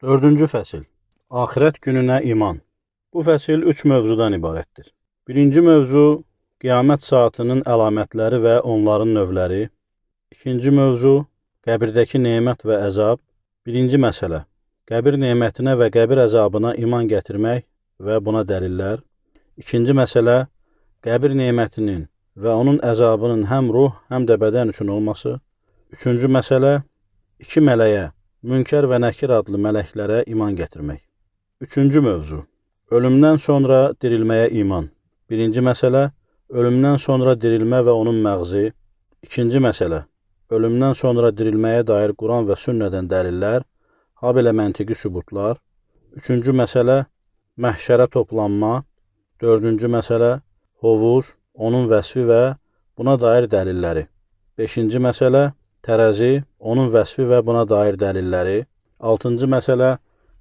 Dördüncü fəsil. Axirət gününə iman. Bu fəsil 3 mövzudan ibarətdir. Birinci mövzu, qiyamət saatının əlamətləri və onların növləri. İkinci mövzu, qəbirdəki nemət və əzab. Birinci məsələ, qəbir nemətinə və qəbir əzabına iman gətirmək və buna dəlillər. İkinci məsələ, qəbir nemətinin və onun əzabının həm ruh, həm də bədən üçün olması. Üçüncü məsələ, 2 mələyə, Münkər və Nəkir adlı mələklərə iman gətirmək. Üçüncü mövzu, ölümdən sonra dirilməyə iman. Birinci məsələ, ölümdən sonra dirilmə və onun məğzi. İkinci məsələ, ölümdən sonra dirilməyə dair Quran və sünnədən dəlillər, habelə məntiqi sübutlar. Üçüncü məsələ, məhşərə toplanma. Dördüncü məsələ, hovuz, onun vəsfi və buna dair dəlilləri. Beşinci məsələ, tərəzi, onun vəsfi və buna dair dəlilləri. Altıncı məsələ,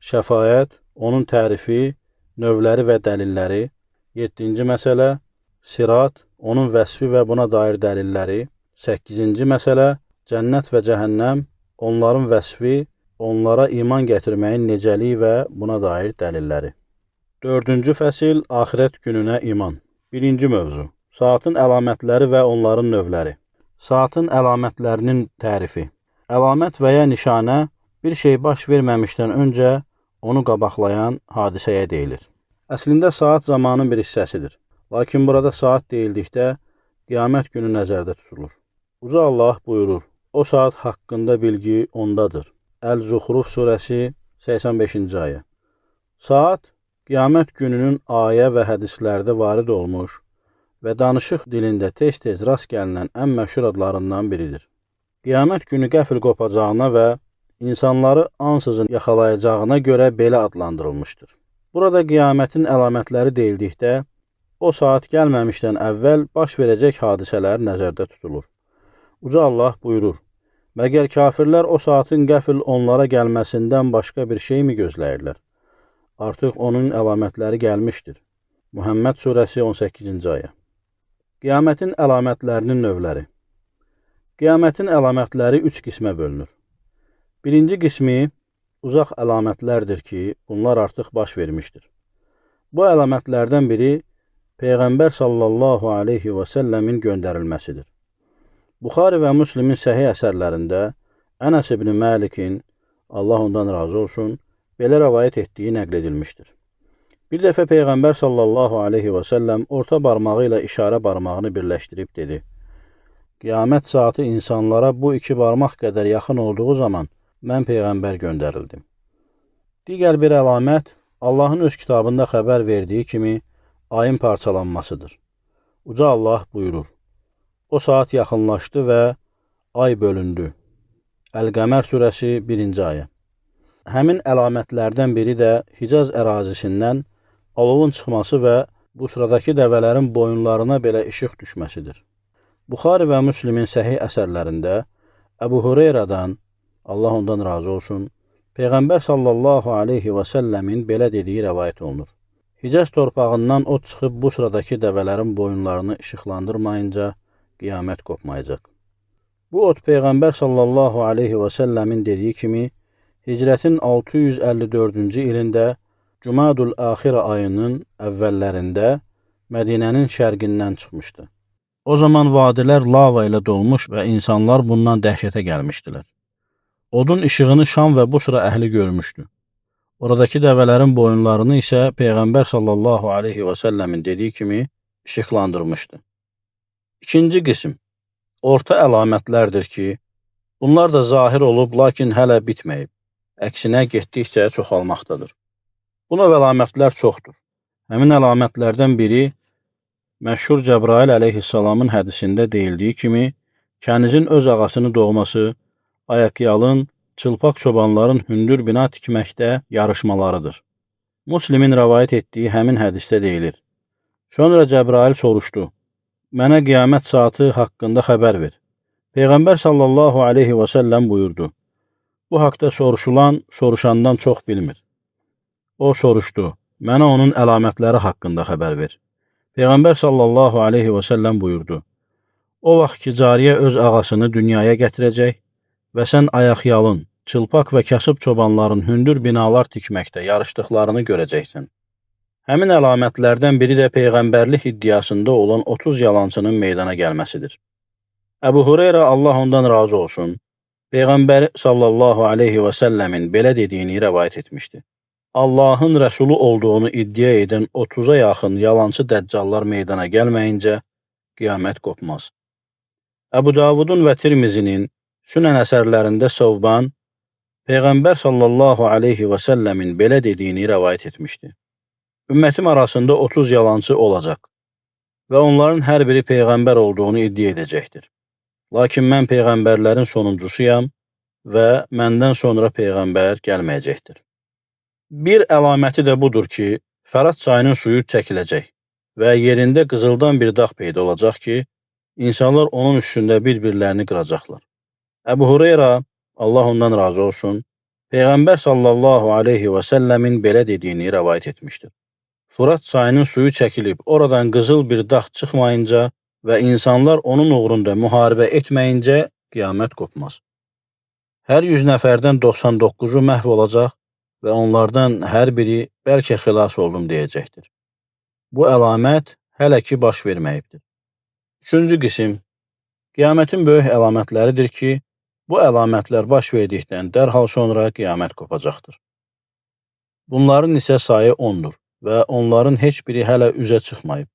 şəfaət, onun tərifi, növləri və dəlilləri. Yeddinci məsələ, sirat, onun vəsfi və buna dair dəlilləri. Səkkizinci məsələ, cənnət və cəhənnəm, onların vəsfi, onlara iman gətirməyin necəliyi və buna dair dəlilləri. Dördüncü fəsil, axirət gününə iman. Birinci mövzu, saatın əlamətləri və onların növləri. Saatın əlamətlərinin tərifi. Əlamət və ya nişanə bir şey baş verməmişdən öncə onu qabaqlayan hadisəyə deyilir. Əslində saat zamanın bir hissəsidir. Lakin burada saat deyildikdə qiyamət günü nəzərdə tutulur. Uca Allah buyurur, o saat haqqında bilgi ondadır. Əl-Zuxruf surəsi 85-ci ayə. Saat, qiyamət gününün ayə və hədislərdə varid olmuş və danışıq dilində tez-tez rast gəlinən ən məşhur adlarından biridir. Qiyamət günü qəfil qopacağına və insanları ansızın yaxalayacağına görə belə adlandırılmışdır. Burada qiyamətin əlamətləri deyildikdə, o saat gəlməmişdən əvvəl baş verəcək hadisələr nəzərdə tutulur. Uca Allah buyurur, məgər kafirlər o saatın qəfil onlara gəlməsindən başqa bir şey mi gözləyirlər? Artıq onun əlamətləri gəlmişdir. Muhammed surəsi 18-ci ayə. Qiyamətin əlamətlərinin növləri. Qiyamətin əlamətləri 3 qismə bölünür. Birinci qismi uzaq əlamətlərdir ki, bunlar artıq baş vermişdir. Bu əlamətlərdən biri Peyğəmbər sallallahu aleyhi və səlləmin göndərilməsidir. Buxari və Müslimin səhih əsərlərində Ənəs ibn Məlikin, Allah ondan razı olsun, belə rəvayət etdiyi nəql edilmişdir. Bir dəfə Peyğəmbər sallallahu aleyhi və səlləm orta barmağı ilə işarə barmağını birləşdirib dedi, qiyamət saatı insanlara bu 2 barmaq qədər yaxın olduğu zaman mən Peyğəmbər göndərildim. Digər bir əlamət Allahın öz kitabında xəbər verdiyi kimi ayın parçalanmasıdır. Uca Allah buyurur, o saat yaxınlaşdı və ay bölündü. Əl-Qəmər surəsi 1-ci ayə. Həmin əlamətlərdən biri də Hicaz ərazisindən alovun çıxması və bu sıradakı dəvələrin boyunlarına belə işıq düşməsidir. Buxari və Müslimin səhih əsərlərində Əbu Hüreyrədən, Allah ondan razı olsun, Peyğəmbər sallallahu aleyhi və səlləmin belə dediyi rəvayət olunur. Hicaz torpağından od çıxıb bu sıradakı dəvələrin boyunlarını işıqlandırmayınca qiyamət qopmayacaq. Bu od Peyğəmbər sallallahu aleyhi və səlləmin dediyi kimi Hicrətin 654-cü ilində Cümadul Axirə ayının əvvəllərində Mədinənin şərqindən çıxmışdı. O zaman vadilər lava ilə dolmuş və insanlar bundan dəhşətə gəlmişdilər. Odun işığını Şam və Busra əhli görmüşdü. Oradakı dəvələrin boyunlarını isə Peyğəmbər sallallahu aleyhi və səlləmin dediyi kimi işıqlandırmışdı. İkinci qism, orta əlamətlərdir ki, bunlar da zahir olub, lakin hələ bitməyib. Əksinə getdikcə çoxalmaqdadır. Bu növ əlamətlər çoxdur. Həmin əlamətlərdən biri, məşhur Cəbrail əleyhissalamın hədisində deyildiyi kimi, kənizin öz ağasını doğması, ayaqyalın, çılpaq çobanların hündür bina tikməkdə yarışmalarıdır. Müslimin rəvayət etdiyi həmin hədisdə deyilir. Sonra Cəbrail soruşdu, mənə qiyamət saatı haqqında xəbər ver. Peyğəmbər sallallahu aleyhi və səlləm buyurdu, bu haqda soruşulan, soruşandan çox bilmir. O soruşdu, mənə onun əlamətləri haqqında xəbər ver. Peyğəmbər sallallahu aleyhi və səlləm buyurdu, o vaxt ki, cariyə öz ağasını dünyaya gətirəcək və sən ayaqyalın, çılpaq və kasıb çobanların hündür binalar tikməkdə yarışdıqlarını görəcəksən. Həmin əlamətlərdən biri də peyğəmbərlik iddiasında olan 30 yalançının meydana gəlməsidir. Əbu Hüreyrə, Allah ondan razı olsun, Peyğəmbər sallallahu aleyhi və səlləmin belə dediyini rəvayət etmişdi. Allahın rəsulu olduğunu iddia edən 30-a yaxın yalancı dəccallar meydana gəlməyincə qiyamət qopmaz. Əbu Davudun və Tirmizinin Sünən əsərlərində Sovban, Peyğəmbər sallallahu aleyhi və səlləmin belə dediyini rəvayət etmişdi. Ümmətim arasında 30 yalancı olacaq və onların hər biri Peyğəmbər olduğunu iddia edəcəkdir. Lakin mən Peyğəmbərlərin sonuncusuyam və məndən sonra Peyğəmbər gəlməyəcəkdir. Bir əlaməti də budur ki, Fərat çayının suyu çəkiləcək və yerində qızıldan bir dağ peyda olacaq ki, insanlar onun üstündə bir-birlərini qıracaqlar. Əbu Hüreyrə, Allah ondan razı olsun, Peyğəmbər sallallahu aleyhi və səlləmin belə dediyini rəvayət etmişdir. Fırat çayının suyu çəkilib, oradan qızıl bir dağ çıxmayınca və insanlar onun uğrunda müharibə etməyincə qiyamət qopmaz. Hər 100 nəfərdən 99-u məhv olacaq və onlardan hər biri bəlkə xilas oldum deyəcəkdir. Bu əlamət hələ ki baş verməyibdir. Üçüncü qism, qiyamətin böyük əlamətləridir ki, bu əlamətlər baş verdikdən dərhal sonra qiyamət qopacaqdır. Bunların isə sayı 10-dur və onların heç biri hələ üzə çıxmayıb.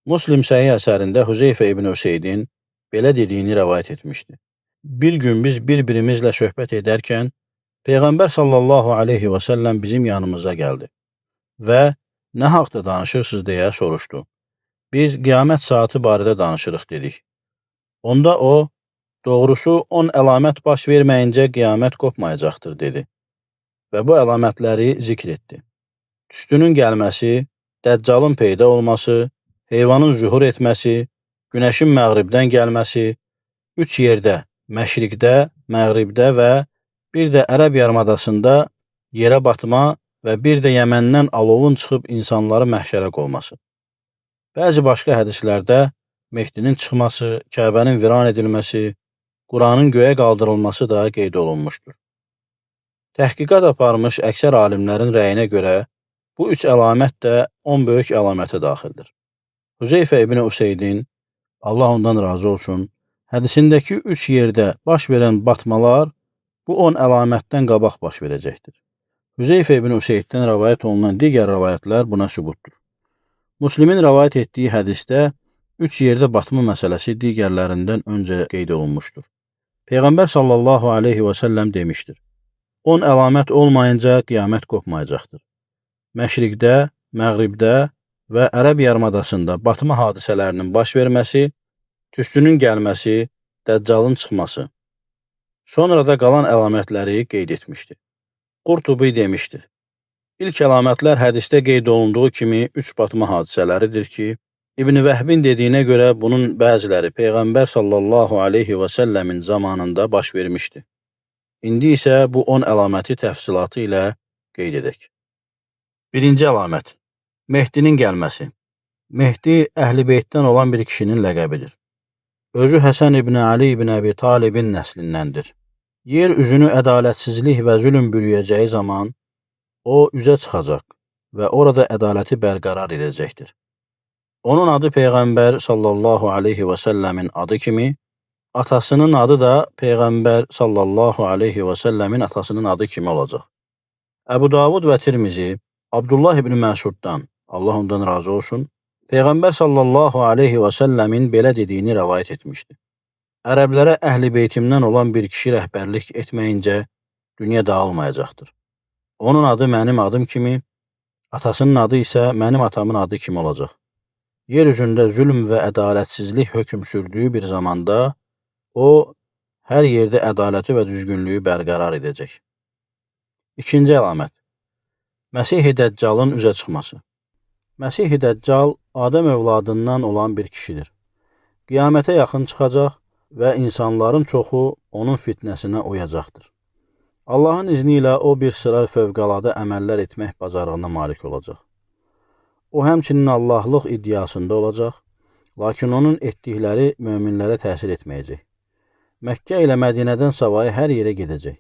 Muslim Səhih əsərində Hüzeyfə ibn Üseydin belə dediyini rəvayət etmişdi. Bir gün biz bir-birimizlə söhbət edərkən, Peyğəmbər sallallahu aleyhi və səlləm bizim yanımıza gəldi və nə haqda danışırsınız deyə soruşdu. Biz qiyamət saatı barədə danışırıq dedik. Onda o, doğrusu 10 əlamət baş verməyincə qiyamət qopmayacaqdır dedi və bu əlamətləri zikr etdi. Tüstünün gəlməsi, dəccalın peyda olması, heyvanın zühur etməsi, günəşin məğribdən gəlməsi, 3 yerdə, məşriqdə, məğribdə və bir də Ərəb yarımadasında yerə batma və bir də Yəməndən alovun çıxıb insanları məhşərə qovması. Bəzi başqa hədislərdə Mehdinin çıxması, Kəbənin viran edilməsi, Quranın göyə qaldırılması da qeyd olunmuşdur. Təhqiqat aparmış əksər alimlərin rəyinə görə bu 3 əlamət də 10 böyük əlamətə daxildir. Hüzeyfə ibn Üseydin, Allah ondan razı olsun, hədisindəki 3 yerdə baş verən batmalar bu 10 əlamətdən qabaq baş verəcəkdir. Hüzeyfə ibn Üseyddən rəvayət olunan digər rəvayətlər buna sübutdur. Müslimin rəvayət etdiyi hədisdə 3 yerdə batma məsələsi digərlərindən öncə qeyd olunmuşdur. Peyğəmbər sallallahu aleyhi və səlləm demişdir. 10 əlamət olmayınca qiyamət qopmayacaqdır. Məşriqdə, məğribdə və Ərəb yarımadasında batma hadisələrinin baş verməsi, tüstünün gəlməsi, dəccalın çıxması. Sonra da qalan əlamətləri qeyd etmişdir. Qurtubi demişdir. İlk əlamətlər hədisdə qeyd olunduğu kimi 3 batma hadisələridir ki, İbn Vəhbin dediyinə görə bunun bəziləri Peyğəmbər sallallahu aleyhi və səlləmin zamanında baş vermişdi. İndi isə bu 10 əlaməti təfsilatı ilə qeyd edək. Birinci əlamət, Mehdinin gəlməsi. Mehdi Əhl-i Beytdən olan bir kişinin ləqəbidir. Özü Həsən ibn Ali ibn Əbi Talibin nəslindəndir. Yer üzünü ədalətsizlik və zülm bürüyəcəyi zaman o üzə çıxacaq və orada ədaləti bərqərar edəcəkdir. Onun adı Peyğəmbər sallallahu aleyhi və səlləmin adı kimi, atasının adı da Peyğəmbər sallallahu aleyhi və səlləmin atasının adı kimi olacaq. Əbu Davud və Tirmizi Abdullah ibn Məsuddan, Allah ondan razı olsun, Peyğəmbər sallallahu aleyhi və səlləmin belə dediyini rəvayət etmişdi. Ərəblərə Əhl-i Beytimdən olan bir kişi rəhbərlik etməyincə dünya dağılmayacaqdır. Onun adı mənim adım kimi, atasının adı isə mənim atamın adı kimi olacaq. Yer üzündə zülm və ədalətsizlik hökm sürdüyü bir zamanda o, hər yerdə ədaləti və düzgünlüyü bərqərar edəcək. İkinci əlamət, Məsih-i Dəccalın üzə çıxması. Məsih-i Dəccal Adəm övladından olan bir kişidir. Qiyamətə yaxın çıxacaq və insanların çoxu onun fitnəsinə uyacaqdır. Allahın izni ilə o bir sıra fövqəladə əməllər etmək bacarığına malik olacaq. O həmçinin Allahlıq iddiasında olacaq, lakin onun etdikləri möminlərə təsir etməyəcək. Məkkə ilə Mədinədən savayı hər yerə gedəcək.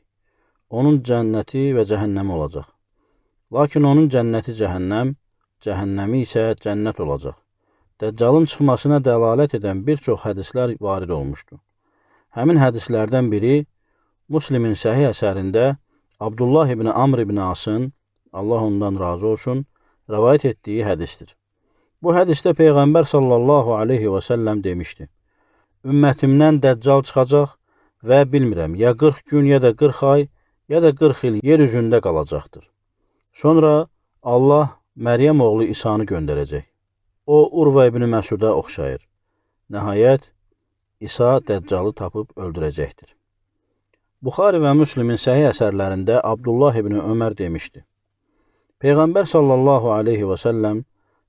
onun cənnəti və cəhənnəmi olacaq. Lakin onun cənnəti cəhənnəm, cəhənnəmi isə cənnət olacaq. Dəccalın çıxmasına dəlalət edən bir çox hədislər varid olmuşdur. Həmin hədislərdən biri Müslimin səhih əsərində Abdullah ibn Amr ibn Asın, Allah ondan razı olsun, rəvayət etdiyi hədisdir. Bu hədisdə Peyğəmbər sallallahu aleyhi və səlləm demişdi: Ümmətimdən dəccal çıxacaq və bilmirəm, ya 40 gün, ya da 40 ay, ya da 40 il yer üzündə qalacaqdır. Sonra Allah Məryəm oğlu İsanı göndərəcək. O, Urva ibn Məsuda oxşayır. Nəhayət, İsa dəccalı tapıb öldürəcəkdir. Buxari və Müslimin səhih əsərlərində Abdullah ibn Ömər demişdi: Peyğəmbər sallallahu aleyhi və səlləm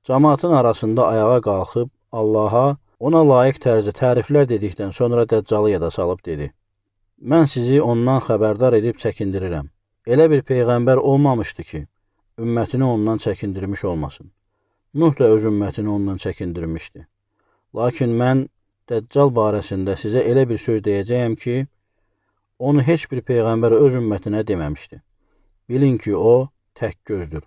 cəmaatın arasında ayağa qalxıb Allaha ona layiq tərzdə təriflər dedikdən sonra dəccalı yada salıb dedi: Mən sizi ondan xəbərdar edib çəkindirirəm. Elə bir Peyğəmbər olmamışdı ki, ümmətini ondan çəkindirmiş olmasın. Nuh da öz ümmətini ondan çəkindirmişdi. Lakin mən Dəccal barəsində sizə elə bir söz deyəcəyəm ki, onu heç bir Peyğəmbər öz ümmətinə deməmişdi. Bilin ki, o tək gözdür.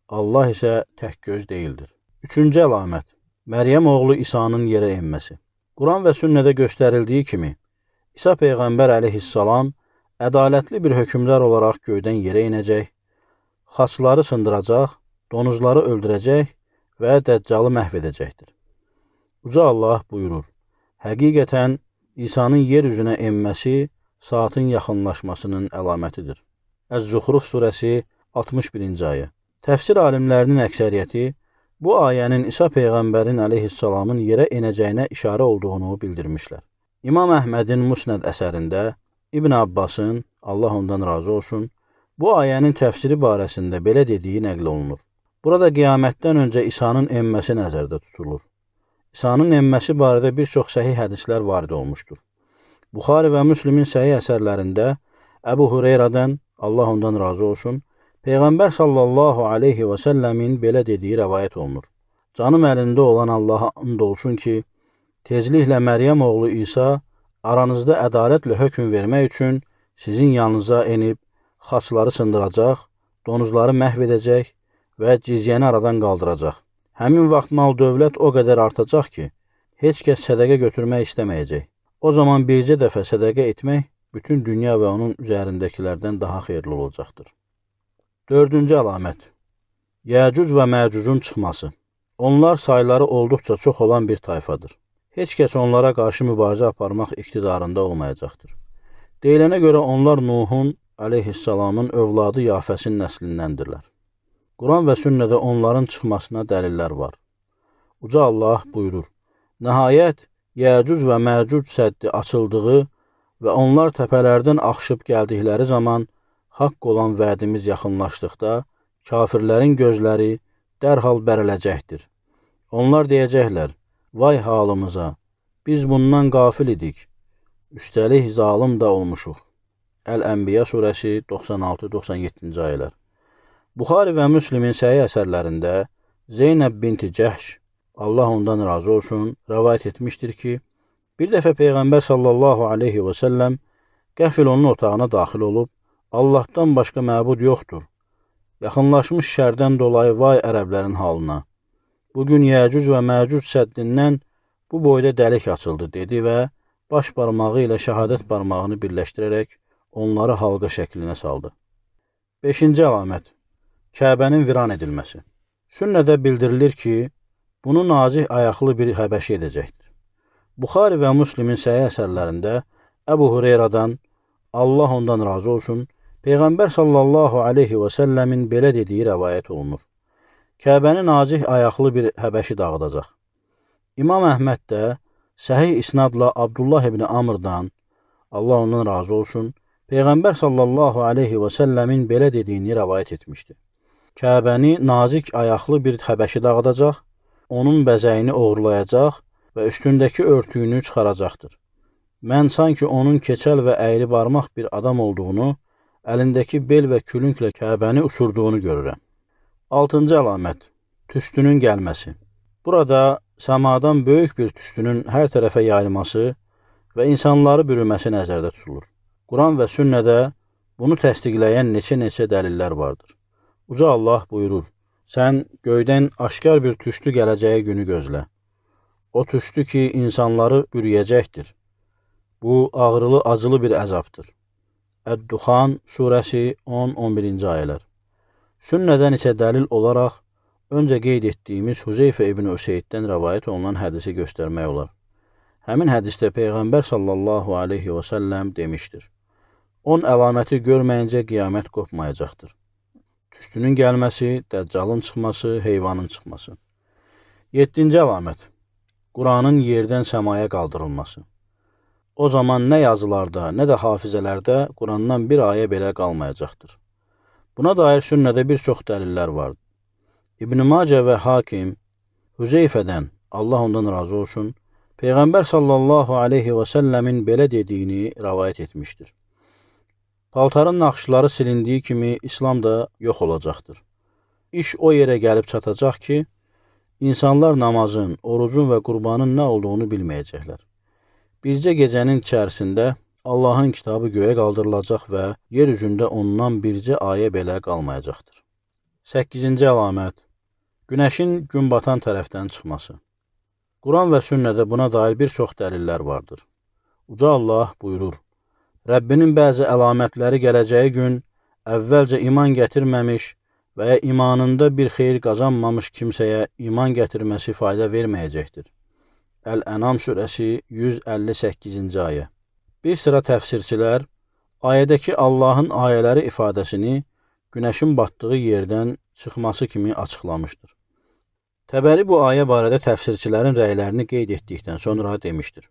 Allah isə tək göz deyildir. Üçüncü əlamət, Məryəm oğlu İsa'nın yerə enməsi. Quran və sünnədə göstərildiyi kimi, İsa Peyğəmbər əleyhissalam ədalətli bir hökmdar olaraq göydən yerə inəcək, xaçları sındıracaq, donuzları öldürəcək və dəccalı məhv edəcəkdir. Uca Allah buyurur: Həqiqətən İsa'nın yer üzünə enməsi saatın yaxınlaşmasının əlamətidir. Əz-Zuhruf surəsi 61-ci ayə. Təfsir alimlərinin əksəriyyəti bu ayənin İsa Peyğəmbərin əleyhissalamın yerə enəcəyinə işarə olduğunu bildirmişlər. İmam Əhmədin Musnəd əsərində İbn Abbasın, Allah ondan razı olsun, bu ayənin təfsiri barəsində belə dediyi nəql olunur. Burada qiyamətdən öncə İsa'nın enməsi nəzərdə tutulur. İsa'nın enməsi barədə bir çox səhih hədislər varid olmuşdur. Buxari və Müslimin səhih əsərlərində Əbu Hüreyrədən, Allah ondan razı olsun, Peyğəmbər sallallahu aleyhi və səlləmin belə dediyi rəvayət olunur. Canım əlində olan Allaha and olsun ki, tezliklə Məryəm oğlu İsa aranızda ədalətlə hökm vermək üçün sizin yanınıza enib, xaçları sındıracaq, donuzları məhv edəcək və cizyəni aradan qaldıracaq. Həmin vaxt mal dövlət o qədər artacaq ki, heç kəs sədəqə götürmək istəməyəcək. O zaman bircə dəfə sədəqə etmək bütün dünya və onun üzərindəkilərdən daha xeyirli olacaqdır. Dördüncü əlamət, Yəcuc və Məcucun çıxması. Onlar sayları olduqca çox olan bir tayfadır. Heç kəs onlara qarşı mübarizə aparmaq iqtidarında olmayacaqdır. Deyilənə görə onlar Nuhun əleyhissalamın övladı Yafəsin nəslindəndirlər. Quran və sünnədə onların çıxmasına dəlillər var. Uca Allah buyurur: Nəhayət, Yəcuc və Məcuc səddi açıldığı və onlar təpələrdən axışıb gəldikləri zaman haqq olan vədimiz yaxınlaşdıqda kafirlərin gözləri dərhal bərələcəkdir. Onlar deyəcəklər: Vay halımıza, biz bundan qafil idik. Üstəlik zalım da olmuşuq. Əl-Ənbiya surəsi 96-97-ci ayələr. Buxari və Müslimin səhih əsərlərində Zeynəb binti Cəhş, Allah ondan razı olsun, rəvayət etmişdir ki, bir dəfə Peyğəmbər sallallahu aleyhi və səlləm qəfil onun otağına daxil olub, Allahdan başqa məbud yoxdur. Yaxınlaşmış şərdən dolayı vay ərəblərin halına. Bugün Yəcuc və Məcuc səddindən bu boyda dəlik açıldı, dedi və baş barmağı ilə şəhadət barmağını birləşdirərək onları halqa şəklinə saldı. Beşinci əlamət, Kəbənin viran edilməsi. Sünnədə bildirilir ki, bunu nazih ayaqlı bir həbəşi edəcəkdir. Buxari və Müslimin səhih əsərlərində Əbu Hüreyrədən, Allah ondan razı olsun, Peyğəmbər sallallahu aleyhi və səlləmin belə dediyi rəvayət olunur. Kəbəni nazih ayaqlı bir həbəşi dağıdacaq. İmam Əhməd də səhih isnadla Abdullah ibn Amrdan, Allah ondan razı olsun, Peyğəmbər sallallahu aleyhi və səlləmin belə dediyini rəvayət etmişdi. Kəbəni nazik ayaqlı bir həbəşi dağıdacaq, onun bəzəyini oğurlayacaq və üstündəki örtüyünü çıxaracaqdır. Mən sanki onun keçəl və əyri barmaq bir adam olduğunu, əlindəki bel və külünklə Kəbəni uçurduğunu görürəm. Altıncı əlamət, tüstünün gəlməsi. Burada səmadan böyük bir tüstünün hər tərəfə yayılması və insanları bürüməsi nəzərdə tutulur. Quran və sünnədə Bunu təsdiqləyən neçə dəlillər vardır. Uca Allah buyurur, sən göydən aşkar bir tüstü gələcəyi günü gözlə. O tüstü ki, insanları bürüyəcəkdir. Bu, ağrılı, acılı bir əzabdır. Əd-Duxan surəsi 10-11-ci ayələr. Sünnədən isə dəlil olaraq öncə qeyd etdiyimiz Huzeyfə ibn Üseyddən rəvayət olunan hədisi göstərmək olar. Həmin hədisdə Peyğəmbər sallallahu aleyhi və səlləm demişdir. 10 əlaməti görməyincə qiyamət qopmayacaqdır. Tüstünün gəlməsi, dəccalın çıxması, heyvanın çıxması. 7-ci əlamət. Quranın yerdən səmaya qaldırılması. O zaman nə yazılarda, nə də hafizələrdə Qurandan bir ayə belə qalmayacaqdır. Buna dair sünnədə bir çox dəlillər vardır. İbn Macə və Hakim Hüzeyfədən, Allah ondan razı olsun, Peyğəmbər sallallahu aleyhi və səlləmin belə dediyini rəvayət etmişdir. Paltarın naxışları silindiyi kimi İslam da yox olacaqdır. İş o yerə gəlib çatacaq ki, insanlar namazın, orucun və qurbanın nə olduğunu bilməyəcəklər. Bircə gecənin içərisində Allahın kitabı göyə qaldırılacaq və yer üzündə ondan bircə ayə belə qalmayacaqdır. 8-ci əlamət. Günəşin gün batan tərəfdən çıxması. Quran və sünnədə buna dair bir çox dəlillər vardır. Uca Allah buyurur, Rəbbinin bəzi əlamətləri gələcəyi gün əvvəlcə iman gətirməmiş və ya imanında bir xeyir qazanmamış kimsəyə iman gətirməsi fayda verməyəcəkdir. Əl-Ənam surəsi 158-ci ayə. Bir sıra təfsirçilər ayədəki Allahın ayələri ifadəsini günəşin batdığı yerdən çıxması kimi açıqlamışdır. Təbəri bu ayə barədə təfsirçilərin rəylərini qeyd etdikdən sonra demişdir.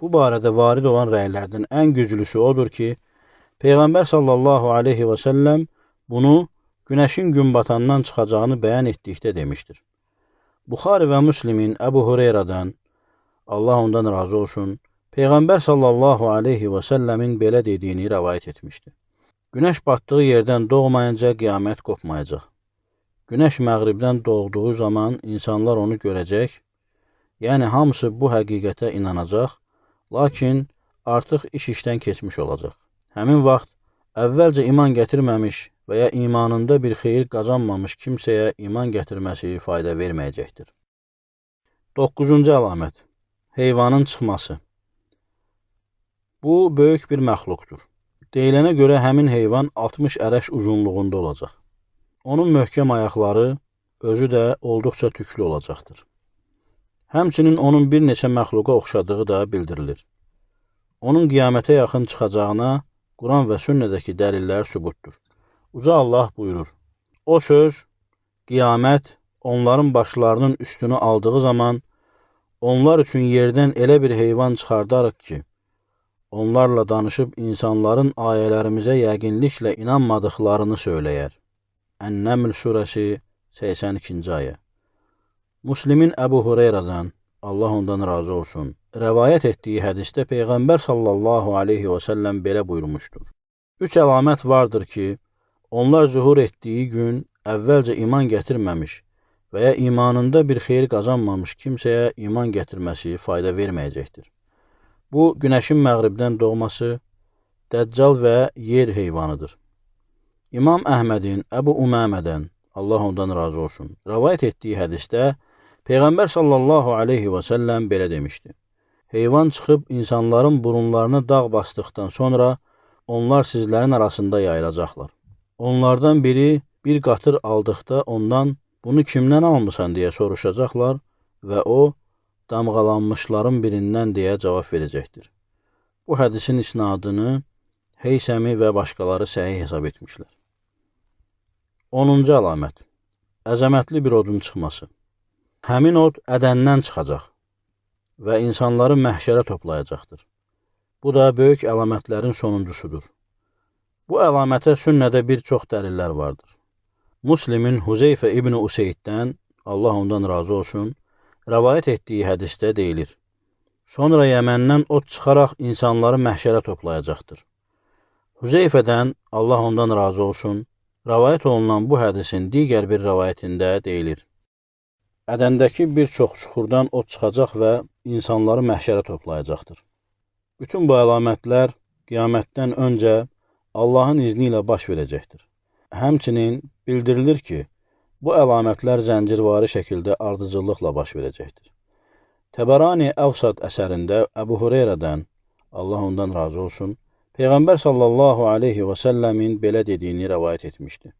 Bu barədə varid olan rəylərdən ən güclüsü odur ki, Peyğəmbər sallallahu aleyhi və səlləm bunu günəşin gün batandan çıxacağını bəyan etdikdə demişdir. Buxari və Müslimin Əbu Hüreyrədən, Allah ondan razı olsun, Peyğəmbər sallallahu aleyhi və səlləmin belə dediyini rəvayət etmişdir. Günəş batdığı yerdən doğmayınca qiyamət qopmayacaq. Günəş məğribdən doğduğu zaman insanlar onu görəcək, yəni hamısı bu həqiqətə inanacaq, lakin artıq iş işdən keçmiş olacaq. Həmin vaxt əvvəlcə iman gətirməmiş və ya imanında bir xeyir qazanmamış kimsəyə iman gətirməsi fayda verməyəcəkdir. 9-cu əlamət. Heyvanın çıxması. Bu, böyük bir məxluqdur. Deyilənə görə həmin heyvan 60 ərəş uzunluğunda olacaq. Onun möhkəm ayaqları, özü də olduqca tüklü olacaqdır. Həmçinin onun bir neçə məxluqa oxşadığı da bildirilir. Onun qiyamətə yaxın çıxacağına Quran və sünnədəki dəlillər sübutdur. Uca Allah buyurur, o söz, qiyamət onların başlarının üstünü aldığı zaman onlar üçün yerdən elə bir heyvan çıxardarıq ki, onlarla danışıb insanların ayələrimizə yəqinliklə inanmadıqlarını söyləyər. Ən-Nəml surəsi 82-ci ayə. Müslimin Əbu Hüreyrədən, Allah ondan razı olsun, rəvayət etdiyi hədisdə Peyğəmbər sallallahu aleyhi və səlləm belə buyurmuşdur. 3 əlamət vardır ki, onlar zuhur etdiyi gün əvvəlcə iman gətirməmiş və ya imanında bir xeyir qazanmamış kimsəyə iman gətirməsi fayda verməyəcəkdir. Bu, günəşin məğribdən doğması, dəccal və yer heyvanıdır. İmam Əhmədin Əbu Uməmədən, Allah ondan razı olsun, rəvayət etdiyi hədisdə Peyğəmbər sallallahu aleyhi və səlləm belə demişdi. Heyvan çıxıb insanların burunlarını dağ basdıqdan sonra onlar sizlərin arasında yayılacaqlar. Onlardan biri bir qatır aldıqda ondan bunu kimdən almısan deyə soruşacaqlar və o, damğalanmışların birindən deyə cavab verəcəkdir. Bu hədisin isnadını Heysəmi və başqaları səhih hesab etmişlər. 10-cu əlamət. Əzəmətli bir odun çıxması. Həmin od ədəndən çıxacaq və insanları məhşərə toplayacaqdır. Bu da böyük əlamətlərin sonuncusudur. Bu əlamətə sünnədə bir çox dəlillər vardır. Müslimin Huzeyfə ibn Üseyddən, Allah ondan razı olsun, rəvayət etdiyi hədisdə deyilir. Sonra Yəməndən od çıxaraq insanları məhşərə toplayacaqdır. Huzeyfədən, Allah ondan razı olsun, rəvayət olunan bu hədisin digər bir rəvayətində deyilir. Ədəndəki bir çox çuxurdan od çıxacaq və insanları məhşərə toplayacaqdır. Bütün bu əlamətlər qiyamətdən öncə Allahın izni ilə baş verəcəkdir. Həmçinin bildirilir ki, bu əlamətlər zəncirvari şəkildə ardıcıllıqla baş verəcəkdir. Təbərani Əvsat əsərində Əbu Hureyrədən, Allah ondan razı olsun, Peyğəmbər sallallahu aleyhi və səlləmin belə dediyini rəvayət etmişdi.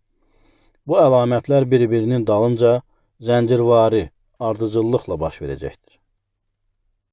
Bu əlamətlər bir-birinin dalınca zəncirvari ardıcıllıqla baş verəcəkdir.